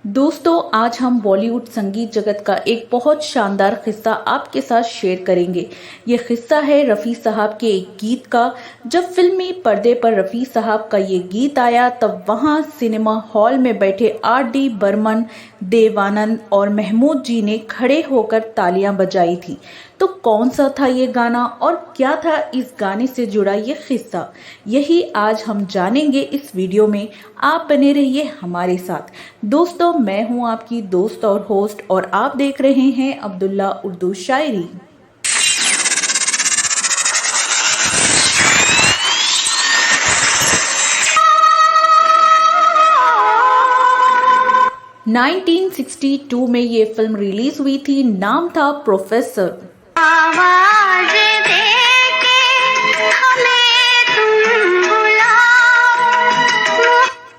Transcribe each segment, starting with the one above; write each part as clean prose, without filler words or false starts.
दोस्तों, आज हम बॉलीवुड संगीत जगत का एक बहुत शानदार किस्सा आपके साथ शेयर करेंगे। ये किस्सा है रफ़ी साहब के एक गीत का। जब फिल्मी पर्दे पर रफ़ी साहब का ये गीत आया तब वहाँ सिनेमा हॉल में बैठे R.D. बर्मन, देव आनंद और महमूद जी ने खड़े होकर तालियां बजाई थी। तो कौन सा था ये गाना और क्या था इस गाने से जुड़ा ये किस्सा, यही आज हम जानेंगे इस वीडियो में। आप बने रहिए हमारे साथ। दोस्तों, मैं हूं आपकी दोस्त और होस्ट और आप देख रहे हैं अब्दुल्ला उर्दू शायरी। नाइनटीन 1962 में ये फिल्म रिलीज हुई थी। नाम था प्रोफेसर। आवाज देके हमें तुम बुलाओ।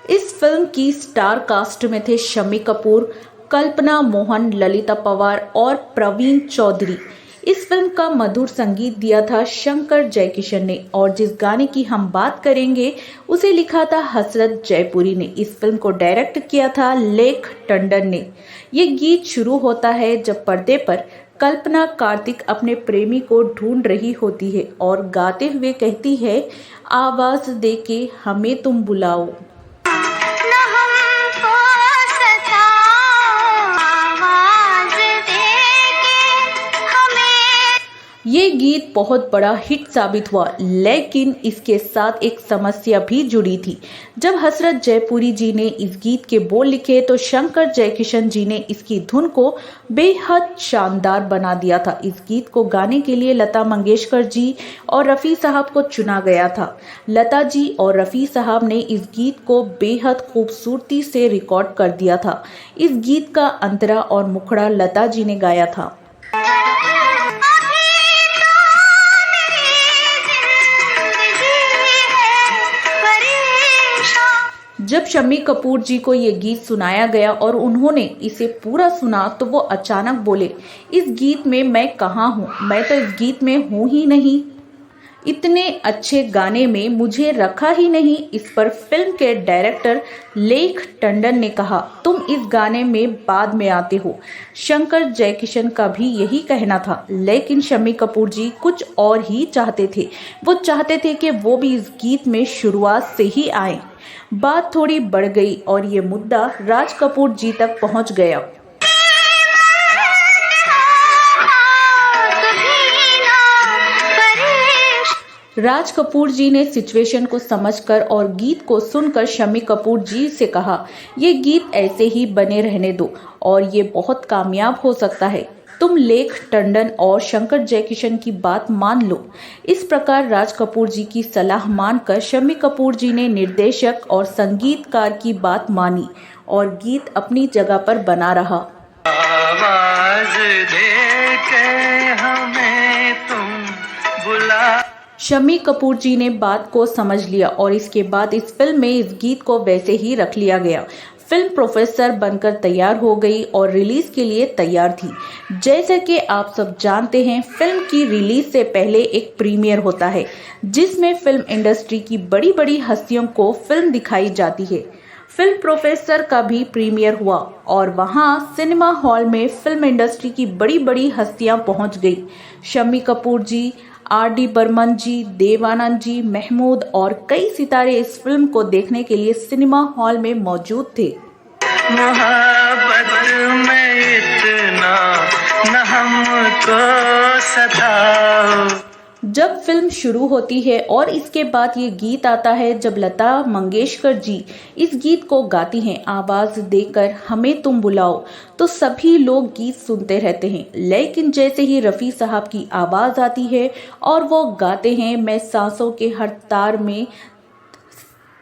इस फिल्म की स्टार कास्ट में थे शम्मी कपूर, कल्पना मोहन, ललिता पवार और प्रवीण चौधरी। इस फिल्म का मधुर संगीत दिया था शंकर जयकिशन ने और जिस गाने की हम बात करेंगे उसे लिखा था हसरत जयपुरी ने। इस फिल्म को डायरेक्ट किया था लेख टंडन ने। ये गीत शुरू होता है जब पर्दे पर कल्पना कार्तिक अपने प्रेमी को ढूंढ रही होती है और गाते हुए कहती है, आवाज देके हमें तुम बुलाओ। न हमको सताओ, आवाज देके हमें। ये गीत बहुत बड़ा हिट साबित हुआ, लेकिन इसके साथ एक समस्या भी जुड़ी थी। जब हसरत जयपुरी जी ने इस गीत के बोल लिखे तो शंकर जयकिशन जी ने इसकी धुन को बेहद शानदार बना दिया था। इस गीत को गाने के लिए लता मंगेशकर जी और रफ़ी साहब को चुना गया था। लता जी और रफ़ी साहब ने इस गीत को बेहद खूबसूरती से रिकॉर्ड कर दिया था। इस गीत का अंतरा और मुखड़ा लता जी ने गाया था। जब शम्मी कपूर जी को ये गीत सुनाया गया और उन्होंने इसे पूरा सुना तो वो अचानक बोले, इस गीत में मैं कहाँ हूँ, मैं तो इस गीत में हूँ ही नहीं। इतने अच्छे गाने में मुझे रखा ही नहीं। इस पर फिल्म के डायरेक्टर लेख टंडन ने कहा, तुम इस गाने में बाद में आते हो। शंकर जयकिशन का भी यही कहना था, लेकिन शम्मी कपूर जी कुछ और ही चाहते थे। वो चाहते थे कि वो भी इस गीत में शुरुआत से ही आए। बात थोड़ी बढ़ गई और ये मुद्दा राज कपूर जी तक पहुंच गया। राज कपूर जी ने सिचुएशन को समझकर और गीत को सुनकर शम्मी कपूर जी से कहा, ये गीत ऐसे ही बने रहने दो और ये बहुत कामयाब हो सकता है। तुम लेख टंडन और शंकर जयकिशन की बात मान लो। इस प्रकार राज कपूर जी की सलाह मानकर शम्मी कपूर जी ने निर्देशक और संगीतकार की बात मानी और गीत अपनी जगह पर बना रहा। आवाज देके हमें तुम बुला। शम्मी कपूर जी ने बात को समझ लिया और इसके बाद इस फिल्म में इस गीत को वैसे ही रख लिया गया। फिल्म प्रोफेसर बनकर तैयार हो गई और रिलीज के लिए तैयार थी। जैसे कि आप सब जानते हैं, फिल्म की रिलीज से पहले एक प्रीमियर होता है जिसमें फिल्म इंडस्ट्री की बड़ी बड़ी हस्तियों को फिल्म दिखाई जाती है। फिल्म प्रोफेसर का भी प्रीमियर हुआ और वहां सिनेमा हॉल में फिल्म इंडस्ट्री की बड़ी बड़ी हस्तियां पहुंच गई। शम्मी कपूर जी, R.D. बर्मन जी, देव आनंद जी, महमूद और कई सितारे इस फिल्म को देखने के लिए सिनेमा हॉल में मौजूद थे। मोहब्बत में इतना न हमको सताओ। जब फिल्म शुरू होती है और इसके बाद ये गीत आता है, जब लता मंगेशकर जी इस गीत को गाती हैं, आवाज देकर हमें तुम बुलाओ, तो सभी लोग गीत सुनते रहते हैं। लेकिन जैसे ही रफ़ी साहब की आवाज आती है और वो गाते हैं, मैं सांसों के हर तार में,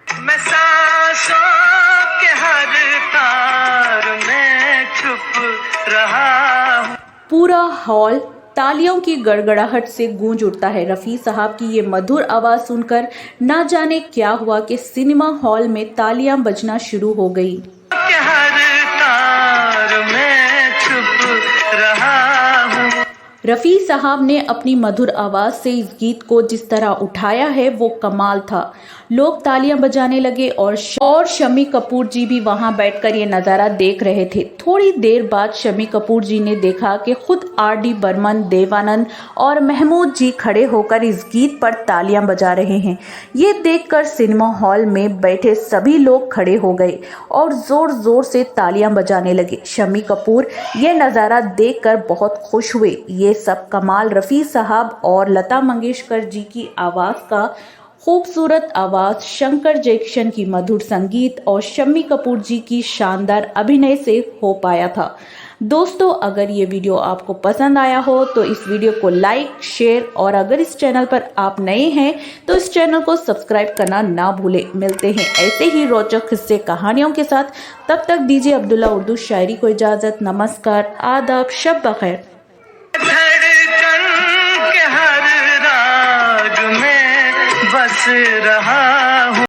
मैं सांसों के हर तार में छुप रहा हूँ। पूरा हॉल तालियों की गड़गड़ाहट से गूंज उठता है। रफ़ी साहब की ये मधुर आवाज सुनकर ना जाने क्या हुआ कि सिनेमा हॉल में तालियां बजना शुरू हो गई। के हर तार में छुप रहा हूँ। रफ़ी साहब ने अपनी मधुर आवाज़ से इस गीत को जिस तरह उठाया है वो कमाल था। लोग तालियां बजाने लगे और शम्मी कपूर जी भी वहां बैठकर ये नज़ारा देख रहे थे। थोड़ी देर बाद शम्मी कपूर जी ने देखा कि खुद R.D. बर्मन, देवानंद और महमूद जी खड़े होकर इस गीत पर तालियां बजा रहे हैं। ये देखकर सिनेमा हॉल में बैठे सभी लोग खड़े हो गए और ज़ोर ज़ोर से तालियां बजाने लगे। शम्मी कपूर ये नज़ारा देखकर बहुत खुश हुए। ये सब कमाल रफ़ी साहब और लता मंगेशकर जी की आवाज़ का खूबसूरत आवाज़, शंकर जयकिशन की मधुर संगीत और शम्मी कपूर जी की शानदार अभिनय से हो पाया था। दोस्तों, अगर ये वीडियो आपको पसंद आया हो तो इस वीडियो को लाइक, शेयर और अगर इस चैनल पर आप नए हैं तो इस चैनल को सब्सक्राइब करना ना भूलें। मिलते हैं ऐसे ही रोचक किस्से कहानियों के साथ। तब तक दीजिए अब्दुल्ला उर्दू शायरी को इजाज़त। नमस्कार, आदाब, शब बखैर। धड़कन के हर राग में बस रहा हूँ।